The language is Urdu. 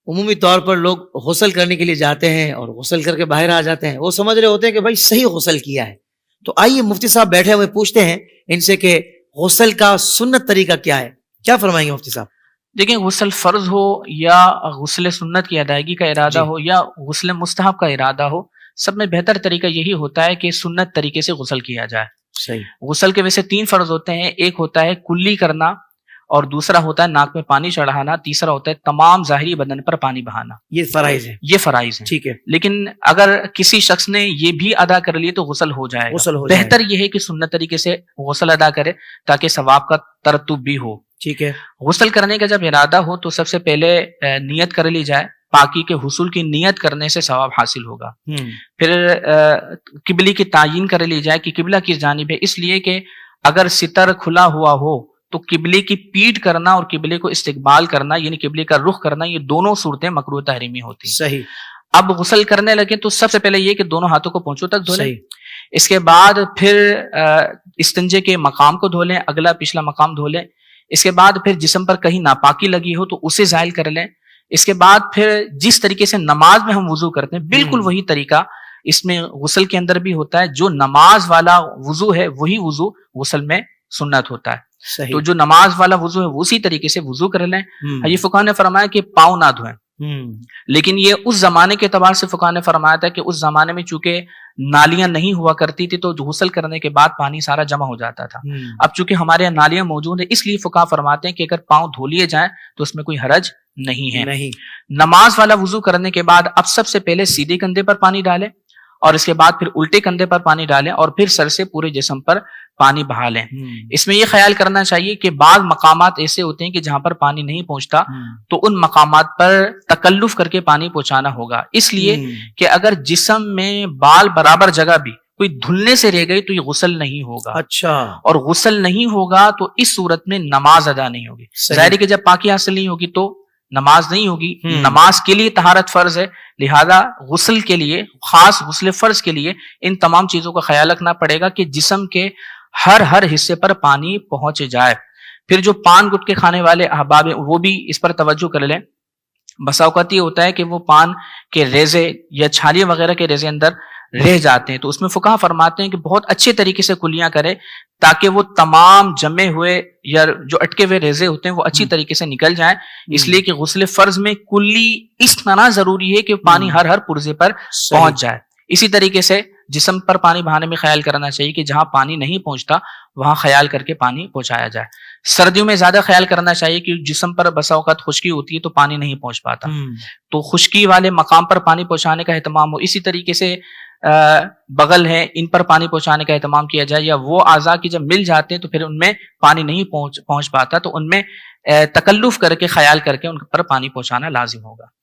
عمومی طور پر لوگ غسل کرنے کے لیے جاتے ہیں اور غسل کر کے باہر آ جاتے ہیں، وہ سمجھ رہے ہوتے ہیں کہ بھائی صحیح غسل کیا ہے. تو آئیے مفتی صاحب بیٹھے ہوئے پوچھتے ہیں ان سے کہ غسل کا سنت طریقہ کیا ہے. کیا فرمائیں گے مفتی صاحب؟ دیکھیں، غسل فرض ہو یا غسل سنت کی ادائیگی کا ارادہ ہو یا غسل مستحب کا ارادہ ہو، سب میں بہتر طریقہ یہی ہوتا ہے کہ سنت طریقے سے غسل کیا جائے. صحیح. غسل کے ویسے 3 فرض ہوتے ہیں. ایک ہوتا ہے کلی کرنا، اور دوسرا ہوتا ہے ناک میں پانی چڑھانا، تیسرا ہوتا ہے تمام ظاہری بدن پر پانی بہانا. یہ فرائض ہے. یہ فرائض ہیں. ٹھیک ہے. لیکن اگر کسی شخص نے یہ بھی ادا کر لیے تو غسل ہو جائے گا. بہتر یہ ہے کہ سنت طریقے سے غسل ادا کرے تاکہ ثواب کا ترتب بھی ہو. ٹھیک ہے. غسل کرنے کا جب ارادہ ہو تو سب سے پہلے نیت کر لی جائے. پاکی کے حصول کی نیت کرنے سے ثواب حاصل ہوگا. پھر قبلے کی تعین کر لی جائے کہ قبلہ کس جانب ہے، اس لیے کہ اگر ستر کھلا ہوا ہو تو قبلے کی پیٹ کرنا اور قبلے کو استقبال کرنا یعنی قبلے کا رخ کرنا، یہ دونوں صورتیں مکروہ تحریمی ہوتی ہیں. صحیح. اب غسل کرنے لگے تو سب سے پہلے یہ کہ دونوں ہاتھوں کو پونچھوں تک دھو لیں. صحیح. اس کے بعد پھر استنجے کے مقام کو دھو لیں، اگلا پچھلا مقام دھو لیں. اس کے بعد پھر جسم پر کہیں ناپاکی لگی ہو تو اسے زائل کر لیں. اس کے بعد پھر جس طریقے سے نماز میں ہم وضو کرتے ہیں بالکل وہی طریقہ اس میں غسل کے اندر بھی ہوتا ہے. جو نماز والا وضو ہے وہی وضو غسل میں سنت ہوتا ہے. صحیح. تو جو نماز والا وضو ہے اسی طریقے سے وضو کر لیں. یہ فقہ نے فرمایا کہ پاؤں نہ دھوئیں، لیکن یہ اس زمانے کے اعتبار سے فقہ نے فرمایا تھا کہ اس زمانے میں چونکہ نالیاں نہیں ہوا کرتی تھی تو غسل کرنے کے بعد پانی سارا جمع ہو جاتا تھا. اب چونکہ ہمارے یہاں نالیاں موجود ہیں اس لیے فقہ فرماتے ہیں کہ اگر پاؤں دھو لیے جائیں تو اس میں کوئی حرج نہیں ہے. نماز والا وضو کرنے کے بعد اب سب سے پہلے سیدھے کندھے پر پانی ڈالیں اور اس کے بعد پھر الٹے کندھے پر پانی ڈالیں اور پھر سر سے پورے جسم پر پانی بہا لیں. اس میں یہ خیال کرنا چاہیے کہ بعض مقامات ایسے ہوتے ہیں کہ جہاں پر پانی نہیں پہنچتا تو ان مقامات پر تکلف کر کے پانی پہنچانا ہوگا. اس لیے کہ اگر جسم میں بال برابر جگہ بھی کوئی دھلنے سے رہ گئی تو یہ غسل نہیں ہوگا. اچھا. اور غسل نہیں ہوگا تو اس صورت میں نماز ادا نہیں ہوگی. ظاہر ہے کہ جب پاکی حاصل نہیں ہوگی تو نماز نہیں ہوگی. نماز کے لیے طہارت فرض ہے، لہذا غسل کے لیے، خاص غسل فرض کے لیے ان تمام چیزوں کا خیال رکھنا پڑے گا کہ جسم کے ہر حصے پر پانی پہنچ جائے. پھر جو پان گٹکے کھانے والے احباب ہیں وہ بھی اس پر توجہ کر لیں. بسا اوقات یہ ہوتا ہے کہ وہ پان کے ریزے یا چھالیاں وغیرہ کے ریزے اندر رہ جاتے ہیں، تو اس میں فقہ فرماتے ہیں کہ بہت اچھے طریقے سے کلیاں کرے تاکہ وہ تمام جمے ہوئے یا جو اٹکے ہوئے ریزے ہوتے ہیں وہ اچھی طریقے سے نکل جائیں. اس لیے کہ غسل فرض میں کلی اس طرح ضروری ہے کہ پانی ہر پرزے پر پہنچ جائے. اسی طریقے سے جسم پر پانی بہانے میں خیال کرنا چاہیے کہ جہاں پانی نہیں پہنچتا وہاں خیال کر کے پانی پہنچایا جائے. سردیوں میں زیادہ خیال کرنا چاہیے کہ جسم پر بسا اوقات خشکی ہوتی ہے تو پانی نہیں پہنچ پاتا، تو خشکی والے مقام پر پانی پہنچانے کا اہتمام ہو. اسی طریقے سے بغل ہے ان پر پانی پہنچانے کا اہتمام کیا جائے، یا وہ اعضاء کی جب مل جاتے ہیں تو پھر ان میں پانی نہیں پہنچ پاتا تو ان میں تکلف کر کے خیال کر کے ان پر پانی پہنچانا لازم ہوگا.